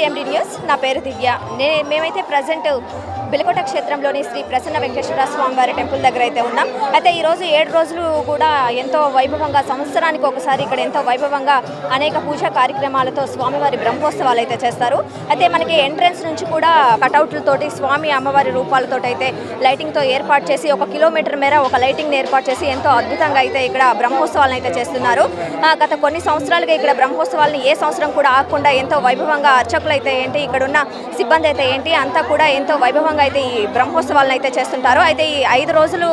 CMD news. నా పేరు దివ్య. మేమైతే ప్రజెంట్ బిలకోట క్షేత్రంలోని శ్రీ ప్రసన్న వెంకటేశ్వర స్వామి వారి టెంపుల్ దగ్గర అయితే ఉన్నాం. అయితే ఈరోజు 7 రోజులు కూడా ఎంతో వైభవంగా, సంవత్సరానికి ఒకసారి ఇక్కడ ఎంతో వైభవంగా అనేక పూజా కార్యక్రమాలతో స్వామివారి బ్రహ్మోత్సవాలు అయితే చేస్తారు. అయితే మనకి ఎంట్రన్స్ నుంచి కూడా కటౌట్లతోటి స్వామి అమ్మవారి రూపాలతో అయితే లైటింగ్తో ఏర్పాటు చేసి 1 కిలోమీటర్ మేర ఒక లైటింగ్ని ఏర్పాటు చేసి ఎంతో అద్భుతంగా అయితే ఇక్కడ బ్రహ్మోత్సవాలను అయితే చేస్తున్నారు. గత కొన్ని సంవత్సరాలుగా ఇక్కడ బ్రహ్మోత్సవాలను ఏ సంవత్సరం కూడా ఆగకుండా ఎంతో వైభవంగా అర్చకులు అయితే ఏంటి, ఇక్కడ ఉన్న సిబ్బంది అయితే ఏంటి అంతా కూడా ఎంతో వైభవంగా అయితే ఈ బ్రహ్మోత్సవాలను అయితే చేస్తుంటారు. అయితే ఈ 5 రోజులు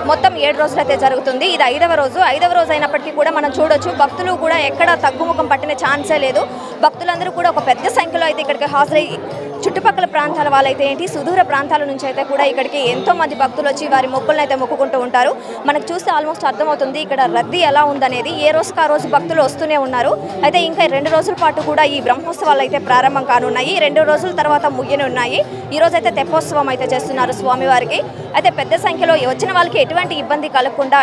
మొత్తం 7 రోజులు అయితే జరుగుతుంది. ఇది 5వ రోజు. 5వ రోజు అయినప్పటికీ కూడా మనం చూడొచ్చు, భక్తులు కూడా ఎక్కడ తగ్గుముఖం పట్టిన ఛాన్సే లేదు. భక్తులందరూ కూడా ఒక పెద్ద సంఖ్యలో అయితే ఇక్కడికి హాజరై చుట్టుపక్కల ప్రాంతాల వాళ్ళైతే ఏంటి, సుదూర ప్రాంతాల నుంచి అయితే కూడా ఇక్కడికి ఎంతో మంది భక్తులు వచ్చి వారి మొక్కులను అయితే మొక్కుకుంటూ ఉంటారు. మనకు చూస్తే ఆల్మోస్ట్ అర్థమవుతుంది ఇక్కడ రద్దీ ఎలా ఉందనేది. ఏ రోజుకి ఆ రోజు భక్తులు వస్తూనే ఉన్నారు. అయితే ఇంకా 2 రోజుల పాటు కూడా ఈ బ్రహ్మోత్సవాలు అయితే ప్రారంభం కానున్నాయి. 2 రోజుల తర్వాత ముగియనున్నాయి. ఈ రోజు అయితే తెప్పోత్సవం అయితే చేస్తున్నారు స్వామివారికి. అయితే పెద్ద సంఖ్యలో వచ్చిన వాళ్ళకి ఎటువంటి ఇబ్బంది కలగకుండా,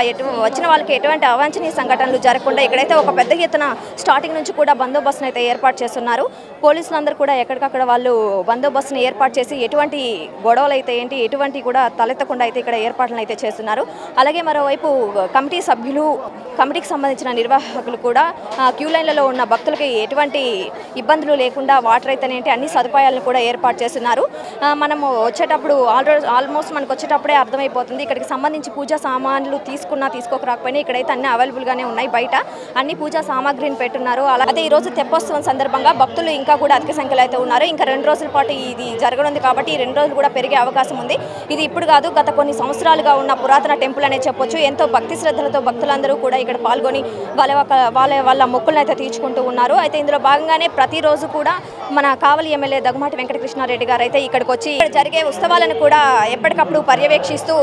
వచ్చిన వాళ్ళకి ఎటువంటి అవాంఛనీయ సంఘటనలు జరగకుండా ఇక్కడైతే ఒక పెద్ద ఎత్తున స్టార్టింగ్ నుంచి కూడా బందోబస్తును అయితే ఏర్పాటు చేస్తున్నారు. పోలీసులందరూ కూడా ఎక్కడికక్కడ వాళ్ళు బందోబస్తును ఏర్పాటు చేసి ఎటువంటి గొడవలు అయితే ఏంటి, ఎటువంటి కూడా తలెత్తకుండా అయితే ఇక్కడ ఏర్పాట్లను అయితే చేస్తున్నారు. అలాగే మరోవైపు కమిటీ సభ్యులు, కమిటీకి సంబంధించిన నిర్వాహకులు కూడా క్యూ లైన్లలో ఉన్న భక్తులకి ఎటువంటి ఇబ్బందులు లేకుండా వాటర్ అయితేనేంటి అన్ని సదుపాయాలను కూడా ఏర్పాటు చేస్తున్నారు. మనము వచ్చేటప్పుడు ఆల్మోస్ట్ మనకు వచ్చేటప్పుడే అర్థమైపోతుంది ఇక్కడికి సంబంధించి పూజా సామాన్లు తీసుకోకపోయినా ఇక్కడైతే అన్ని అవైలబుల్గానే ఉన్నాయి. బయట అన్ని పూజా సామాగ్రిని పెట్టున్నారు. అలాగే ఈరోజు తెప్పోత్సవం సందర్భంగా భక్తులు ఇంకా కూడా అధిక సంఖ్యలో అయితే ఉన్నారు. ఇంకా 2 రోజుల పాటు ఇది జరగనుంది కాబట్టి ఈ 2 రోజులు కూడా పెరిగే అవకాశం ఉంది. ఇది ఇప్పుడు కాదు, గత కొన్ని సంవత్సరాలుగా ఉన్న పురాతన టెంపుల్ అనే చెప్పొచ్చు. ఎంతో భక్తి శ్రద్ధలతో భక్తులందరూ కూడా ఇక్కడ పాల్గొని వాళ్ళ మొక్కులను అయితే తీర్చుకుంటూ ఉన్నారు. అయితే ఇందులో భాగంగానే ప్రతిరోజు కూడా మన కావలి ఎమ్మెల్యే దగ్గుమాటి వెంకటకృష్ణారెడ్డి గారు అయితే ఇక్కడికి వచ్చి ఇక్కడ జరిగే ఉత్సవాలను కూడా ఎప్పటికప్పుడు పర్యవేక్షిస్తూ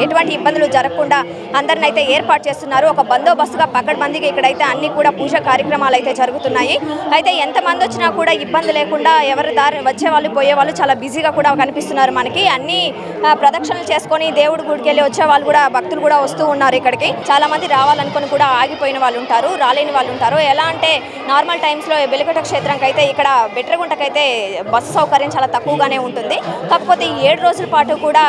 ఎటువంటి ఇబ్బందులు జరగకుండా అందరిని అయితే ఏర్పాటు చేస్తున్నారు. ఒక బందోబస్తుగా పకడ్బందీగా ఇక్కడైతే అన్ని కూడా పూజా కార్యక్రమాలు అయితే జరుగుతున్నాయి. అయితే ఎంతమంది వచ్చినా కూడా ఇబ్బంది లేకుండా ఎవరి దారి వచ్చేవాళ్ళు పోయేవాళ్ళు చాలా బిజీగా కూడా కనిపిస్తున్నారు మనకి. అన్ని ప్రదక్షిణలు చేసుకొని దేవుడి గుడికి వెళ్ళి వచ్చే వాళ్ళు కూడా, భక్తులు కూడా వస్తూ ఉన్నారు ఇక్కడికి. చాలా మంది రావాలనుకుని కూడా ఆగిపోయిన వాళ్ళు ఉంటారు, రాలేని వాళ్ళు ఉంటారు. ఎలా అంటే నార్మల్ టైమ్స్లో బిలకోట క్షేత్రంకి అయితే ఇక్కడ బెట్రగుంటకైతే బస్సు సౌకర్యం చాలా తక్కువగానే ఉంటుంది. కాకపోతే ఈ 7 రోజుల పాటు కూడా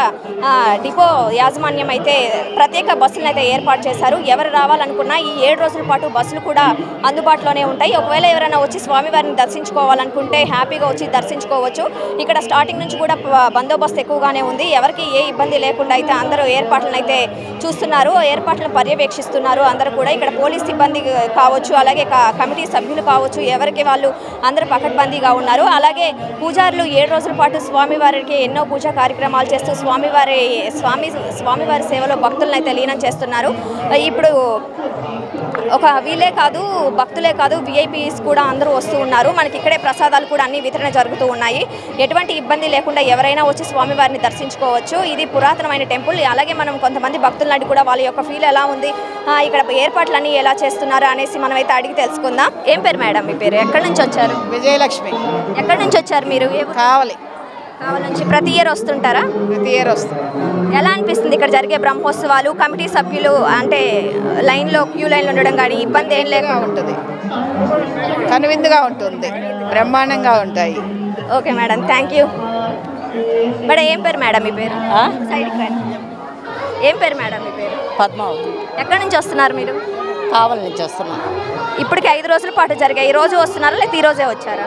డిపో యాజమాన్యం అయితే ప్రత్యేక బస్సులను అయితే ఏర్పాటు చేశారు. ఎవరు రావాలనుకున్నా ఈ 7 రోజుల పాటు బస్సులు కూడా అందుబాటులోనే ఉంటాయి. ఒకవేళ ఎవరైనా వచ్చి స్వామివారిని దర్శించుకోవాలనుకుంటే హ్యాపీగా వచ్చి దర్శించుకోవచ్చు. ఇక్కడ స్టార్టింగ్ నుంచి కూడా బందోబస్తు ఎక్కువగానే ఉంది. ఎవరికి ఏ ఇబ్బంది లేకుండా అయితే అందరూ ఏర్పాట్లను అయితే చూస్తున్నారు, ఏర్పాట్లను పర్యవేక్షిస్తున్నారు. అందరూ కూడా ఇక్కడ పోలీస్ సిబ్బంది కావచ్చు, అలాగే కమిటీ సభ్యులు కావచ్చు, ఎవరికి వాళ్ళు అందరూ పకడ్బందీగా ఉన్నారు. అలాగే పూజారులు 7 రోజుల పాటు స్వామివారికి ఎన్నో పూజా కార్యక్రమాలు చేస్తూ స్వామివారి సేవలో భక్తులను అయితే లీనం చేస్తున్నారు. ఇప్పుడు ఒక వీళ్ళే కాదు, భక్తులే కాదు, విఐపీస్ కూడా అందరూ వస్తూ ఉన్నారు. మనకి ఇక్కడే ప్రసాదాలు కూడా అన్ని వితరణ జరుగుతూ ఉన్నాయి. ఎటువంటి ఇబ్బంది లేకుండా ఎవరైనా వచ్చి స్వామివారిని దర్శించుకోవచ్చు. ఇది పురాతనమైన టెంపుల్. అలాగే మనం కొంతమంది భక్తులని కూడా వాళ్ళ యొక్క ఫీల్ ఎలా ఉంది, ఇక్కడ ఏర్పాట్లన్నీ ఎలా చేస్తున్నారు అనేసి మనమైతే అడిగి తెలుసుకుందాం. ఏం పేరు మేడం మీ పేరు? ఎక్కడి నుంచి వచ్చారు? విజయలక్ష్మి. ఎక్కడి నుంచి వచ్చారు మీరు? కావాలి నుంచి ప్రతి ఇయర్ వస్తుంటారా? ప్రతి ఇయర్ వస్తుంది. ఎలా అనిపిస్తుంది ఇక్కడ జరిగే బ్రహ్మోత్సవాలు? కమిటీ సభ్యులు అంటే క్యూ లైన్లో ఉండడం కానీ ఇబ్బంది ఏం లేక ఉంటుంది, కనువిందుగా ఉంటుంది, బ్రహ్మాండంగా ఉంటాయి. Okay madam, thank you. Madam ఏం పేరు మేడం మీ పేరు? సైడ్కి రండి. ఏం పేరు మేడం మీ పేరు? పద్మావతి. ఎక్కడి నుంచి వస్తున్నారు మీరు? కావలి నుంచి వస్తున్నాం. ఇప్పటికి 5 రోజుల పాటు జరిగాయి. ఈ రోజు వస్తున్నారా లేదా ఈ రోజే వచ్చారా?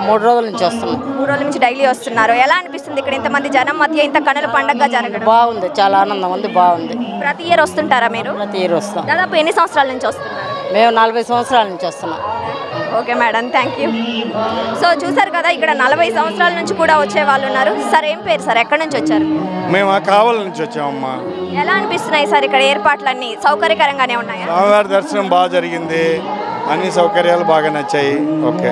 3 రోజుల నుంచి వస్తున్నాం. 3 రోజుల నుంచి డైలీ వస్తున్నారు. ఎలా అనిపిస్తుంది ఇక్కడ ఇంతమంది జనం మధ్య ఇంత కనుల పండగగా జరగడం? బాగుంది, చాలా ఆనందం ఉంది, బాగుంది. ప్రతి ఇయర్ వస్తుంటారా మీరు? ప్రతి ఇయర్ వస్తాం. దాదాపు ఎన్ని సంవత్సరాల నుంచి వస్తున్నారు? మేము 40 సంవత్సరాల నుంచి వస్తున్నాం. Okay madam, thank you. So చూసారు కదా, ఇక్కడ 40 సంవత్సరాల నుంచి కూడా వచ్చే వాళ్ళు ఉన్నారు. సార్ ఏం పేరు సార్? ఎక్కడి నుంచి వచ్చారు? మేము కావలి నుంచి వచ్చామమ్మా. ఎలా అనిపిస్తున్నాయి సార్ ఇక్కడ ఏర్పాట్లన్నీ? సౌకర్యకరంగానే ఉన్నాయా? స్వామివారి దర్శనం బాగా జరిగింది, అన్ని సౌకర్యాలు బాగా నచ్చాయి. ఓకే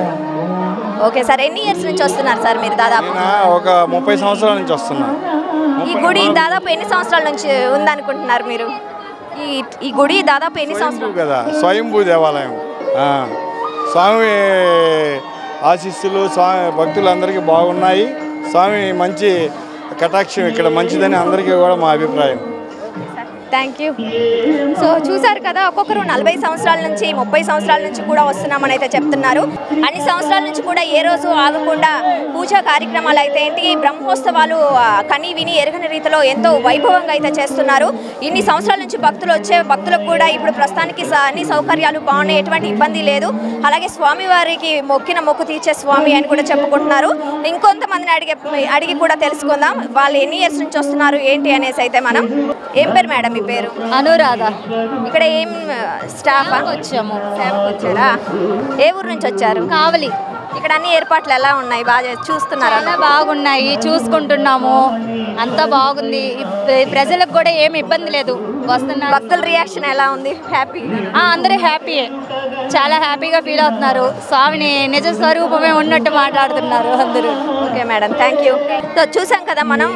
ఓకే సార్, ఎన్ని ఇయర్స్ నుంచి వస్తున్నారు సార్ మీరు? దాదాపు ఒక 30 సంవత్సరాల నుంచి వస్తున్నా. ఈ గుడి దాదాపు ఎన్ని సంవత్సరాల నుంచి ఉందనుకుంటున్నారు మీరు? ఈ గుడి దాదాపు ఎన్ని సంవత్సరాలు కదా? స్వయంభూ దేవాలయం. స్వామి ఆశీస్సులు స్వామి భక్తులందరికీ బాగున్నాయి. స్వామి మంచి కటాక్షం ఇక్కడ మంచిదని అందరికీ కూడా మా అభిప్రాయం. Thank you. సో చూసారు కదా, ఒక్కొక్కరు 40 సంవత్సరాల నుంచి 30 సంవత్సరాల నుంచి కూడా వస్తున్నామని అయితే చెప్తున్నారు. అన్ని సంవత్సరాల నుంచి కూడా ఏ రోజు ఆగకుండా పూజా కార్యక్రమాలు అయితే ఏంటి, బ్రహ్మోత్సవాలు కని విని ఎరగని రీతిలో ఎంతో వైభవంగా అయితే చేస్తున్నారు. ఇన్ని సంవత్సరాల నుంచి భక్తులకు కూడా ఇప్పుడు ప్రస్తుతానికి అన్ని సౌకర్యాలు బాగున్నాయి, ఎటువంటి ఇబ్బంది లేదు. అలాగే స్వామివారికి మొక్కిన మొక్కు తీర్చే స్వామి అని కూడా చెప్పుకుంటున్నారు. ఇంకొంతమందిని అడిగి కూడా తెలుసుకుందాం వాళ్ళు ఎన్ని ఇయర్స్ నుంచి వస్తున్నారు ఏంటి అనేసి అయితే మనం. ఏం పేరు మేడం మీ పేరు? అనురాధ. ఇక్కడ ఏం స్టాఫ్ వచ్చాము. వచ్చారా? ఏ ఊరు నుంచి వచ్చారు? కావలి. ఇక్కడ అన్ని ఏర్పాట్లు ఎలా ఉన్నాయి? బాగా చూస్తున్నారా? చాలా బాగున్నాయి, చూసుకుంటున్నాము, అంతా బాగుంది. ప్రజలకు కూడా ఏమి ఇబ్బంది లేదు. వస్తున్నారు. భక్తుల రియాక్షన్ ఎలా ఉంది? హ్యాపీ? అందరూ హ్యాపీయే, చాలా హ్యాపీగా ఫీల్ అవుతున్నారు. స్వామిని నిజ స్వరూపమే ఉన్నట్టు మాట్లాడుతున్నారు అందరూ. Okay madam, thank you. So చూసాం కదా మనం,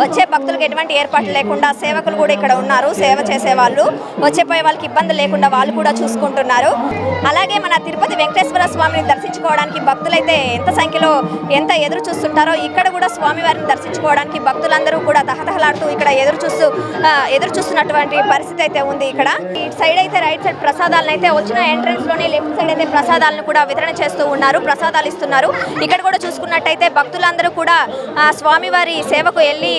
వచ్చే భక్తులకు ఎటువంటి ఏర్పాట్లు లేకుండా సేవకులు కూడా ఇక్కడ ఉన్నారు. సేవ చేసేవాళ్ళు, వచ్చేపోయే వాళ్ళకి ఇబ్బంది లేకుండా వాళ్ళు కూడా చూసుకుంటున్నారు. అలాగే మన తిరుపతి వెంకటేశ్వర స్వామిని దర్శించుకోవడానికి భక్తులైతే ఎంత సంఖ్యలో ఎంత ఎదురు చూస్తుంటారో, ఇక్కడ కూడా స్వామివారిని దర్శించుకోవడానికి భక్తులందరూ కూడా తహతహలాడుతూ ఇక్కడ ఎదురు చూస్తున్నటువంటి పరిస్థితి అయితే ఉంది. ఇక్కడ ఇటు సైడ్ అయితే రైట్ సైడ్ ప్రసాదాలను అయితే వచ్చిన ఎంట్రన్స్ లోనే లెఫ్ట్ సైడ్ అయితే ప్రసాదాలను కూడా వితరణ చేస్తూ ఉన్నారు, ప్రసాదాలు ఇస్తున్నారు. ఇక్కడ కూడా చూసుకున్నట్టయితే భక్తులందరూ కూడా స్వామివారి సేవకు వెళ్ళి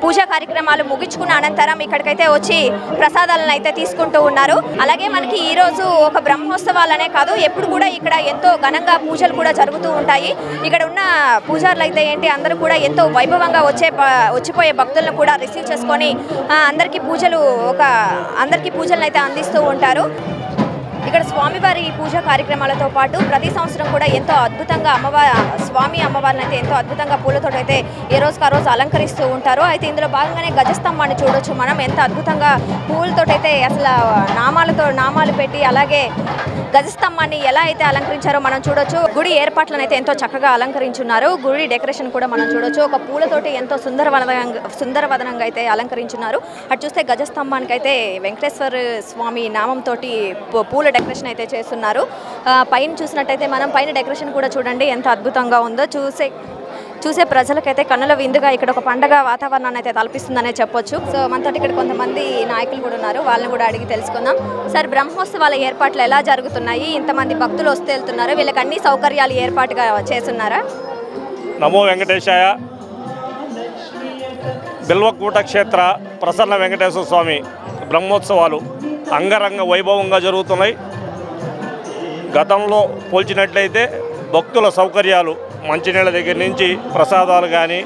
పూజా కార్యక్రమాలు ముగించుకున్న అనంతరం ఇక్కడికైతే వచ్చి ప్రసాదాలను అయితే తీసుకుంటూ ఉన్నారు. అలాగే మనకి ఈ రోజు ఒక బ్రహ్మోత్సవాలనే కాదు, ఎప్పుడు కూడా ఇక్కడ ఎంతో ఘనంగా పూజలు కూడా జరుగుతూ ఉంటాయి. ఇక్కడ ఉన్న పూజారులు అయితే ఏంటి, అందరూ కూడా ఎంతో వైభవంగా వచ్చిపోయే భక్తులను కూడా రిసీవ్ చేసుకొని అందరికీ పూజలను అయితే అందిస్తూ ఉంటారు. ఇక్కడ స్వామివారి పూజా కార్యక్రమాలతో పాటు ప్రతి సంవత్సరం కూడా ఎంతో అద్భుతంగా స్వామి అమ్మవారిని అయితే ఎంతో అద్భుతంగా పూలతో అయితే ఏ రోజుకి ఆ రోజు అలంకరిస్తూ ఉంటారు. అయితే ఇందులో భాగంగానే గజస్తంభాన్ని చూడొచ్చు మనం, ఎంత అద్భుతంగా పూలతో అయితే అసలు నామాలు పెట్టి అలాగే గజస్తంభాన్ని ఎలా అయితే అలంకరించారో మనం చూడొచ్చు. గుడి ఏర్పాట్లను అయితే ఎంతో చక్కగా అలంకరించున్నారు. గుడి డెకరేషన్ కూడా మనం చూడొచ్చు. ఒక పూలతోటి ఎంతో సుందరవదనంగా అయితే అలంకరించున్నారు. అటు చూస్తే గజస్తంభానికి అయితే వెంకటేశ్వర స్వామి నామంతో పూల డెకరేషన్ అయితే చేస్తున్నారు. పైన చూసినట్టయితే మనం పైన డెకరేషన్ కూడా చూడండి ఎంత అద్భుతంగా ఉందో. చూసే ప్రజలకైతే కన్నుల విందుగా ఇక్కడ ఒక పండగ వాతావరణాన్ని అయితే తలపిస్తుందనే చెప్పొచ్చు. సో మనతో ఇక్కడ కొంతమంది నాయకులు కూడా ఉన్నారు, వాళ్ళని కూడా అడిగి తెలుసుకుందాం. సార్, బ్రహ్మోత్సవాల ఏర్పాట్లు ఎలా జరుగుతున్నాయి? ఇంతమంది భక్తులు వస్తే వెళ్తున్నారు, వీళ్ళకి అన్ని సౌకర్యాలు ఏర్పాటుగా చేస్తున్నారా? నమో వెంకటేశాయ. బిల్వకూట క్షేత్ర ప్రసన్న వెంకటేశ్వర స్వామి బ్రహ్మోత్సవాలు అంగరంగ వైభవంగా జరుగుతున్నాయి. గతంలో పోల్చినట్లయితే భక్తుల సౌకర్యాలు, మంచినీళ్ళ దగ్గర నుంచి ప్రసాదాలు కానీ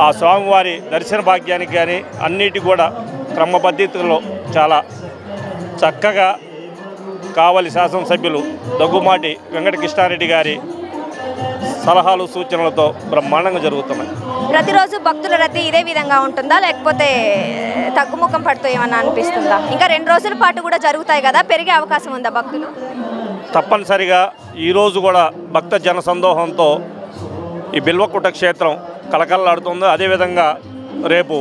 ఆ స్వామివారి దర్శన భాగ్యానికి కానీ అన్నిటి కూడా క్రమ పద్ధతిలో చాలా చక్కగా కావలి శాసనసభ్యులు దగ్గుమాటి వెంకటకృష్ణారెడ్డి గారి సలహాలు సూచనలతో బ్రహ్మాండంగా జరుగుతున్నాయి. ప్రతిరోజు భక్తుల రద్దీ ఇదే విధంగా ఉంటుందా, లేకపోతే తగ్గుముఖం పడుతూ ఏమన్నా అనిపిస్తుందా? ఇంకా 2 రోజుల పాటు కూడా జరుగుతాయి కదా, పెరిగే అవకాశం ఉందా భక్తులు? తప్పనిసరిగా ఈరోజు కూడా భక్త జన సందోహంతో ఈ బిల్వకూట క్షేత్రం కలకల్లాడుతుంది. అదేవిధంగా రేపు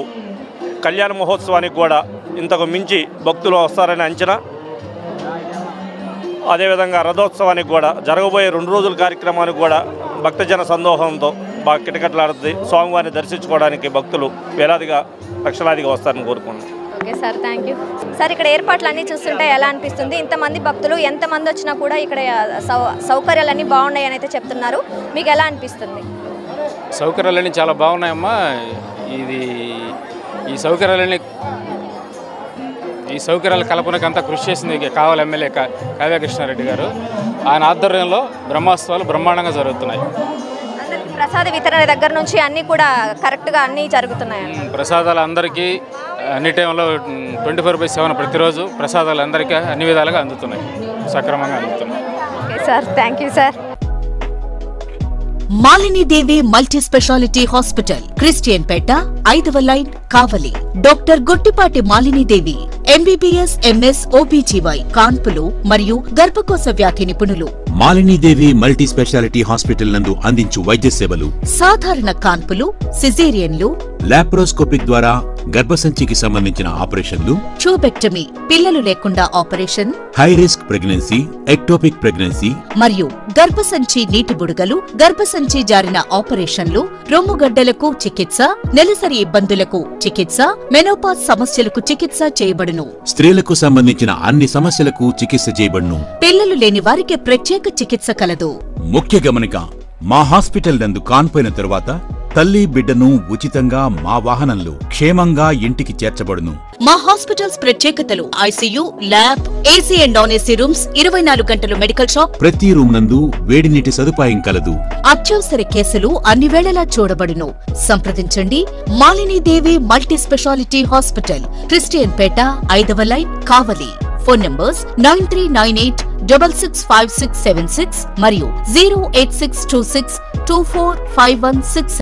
కళ్యాణ మహోత్సవానికి కూడా ఇంతకు మించి భక్తులు వస్తారని అంచనా. అదేవిధంగా రథోత్సవానికి కూడా జరగబోయే 2 రోజుల కార్యక్రమానికి కూడా భక్తజన సందోహంతో బాగా కిటకట్లాడుతుంది. స్వామివారిని దర్శించుకోవడానికి భక్తులు వేలాదిగా లక్షలాదిగా వస్తారని కోరుకున్నాను. Okay sir, thank you. Sir, ఇక్కడ ఏర్పాట్లు అన్నీ చూస్తుంటే ఎలా అనిపిస్తుంది? ఇంతమంది భక్తులు ఎంతమంది వచ్చినా కూడా ఇక్కడ సౌకర్యాలన్నీ బాగున్నాయి అని అయితే చెప్తున్నారు, మీకు ఎలా అనిపిస్తుంది? సౌకర్యాలన్నీ చాలా బాగున్నాయమ్మా. ఈ సౌకర్యాల కల్పనకు అంతా కృషి చేసింది కావలి ఎమ్మెల్యే కావ్య కృష్ణారెడ్డి గారు. ఆయన ఆధ్వర్యంలో బ్రహ్మోత్సవాలు బ్రహ్మాండంగా జరుగుతున్నాయి. ప్రసాద వితరణ దగ్గర నుంచి అన్నీ కూడా కరెక్ట్గా అన్నీ జరుగుతున్నాయి. ప్రసాదాలు అందరికీ అన్ని టైంలో 24/7 ప్రతిరోజు ప్రసాదాలు అందరికీ అన్ని విధాలుగా అందుతున్నాయి, సక్రమంగా అందుతున్నాయి. Okay sir, thank you sir. Malinidevi multi speciality hospital, Christian Peta, 5వ line, Kavali. Doctor Gottipati Malinidevi, M B B S, M S, O B G Y, కాన్పులు మరియు గర్భకోశ వ్యాధి నిపుణులు. మాలినీదేవి మల్టీ స్పెషాలిటీ హాస్పిటల్ నందు అందించు వైద్య సేవలు: సాధారణ కాన్పులు, సిజేరియన్లు, లాప్రోస్కోపిక్ ద్వారా గర్భసంచికి సంబంధించిన ఆపరేషన్లు, ట్యూబెక్టమీ పిల్లలు లేకుండా operation, high risk pregnancy, ectopic pregnancy మరియు గర్భసంచి నీటి బుడగలు, గర్భసంచి జారిన ఆపరేషన్లు, రొమ్ముగడ్డలకు చికిత్స, నెలసరి ఇబ్బందులకు చికిత్స, మెనోపాజ్ సమస్యలకు చికిత్స చేయబడును. స్త్రీలకు సంబంధించిన అన్ని సమస్యలకు చికిత్స చేయబడును. పిల్లలు లేని వారికి ప్రత్యేక చికిత్స కలదు. ముఖ్య గమనిక, మా హాస్పిటల్ నందు కాన్పోయిన తరువాత తల్లి బిడ్డను ఉచితంగా మా వాహనంలో క్షేమంగా ఇంటికి చేర్చబడును. మా హాస్పిటల్స్ ప్రత్యేకతలు: ICU, lab, AC and non AC rooms, 24 గంటలు మెడికల్ షాప్, ప్రతి రూమ్ నందు వేడి నీటి సదుపాయం కలదు. అత్యవసర కేసులు అన్ని వేళలా చూడబడును. సంప్రదించండి Malinidevi multi speciality hospital, Christian Peta, 5వ లైన్, కావలి. ఫోన్ నంబర్స్ 9398665676 మరియు 08626245166.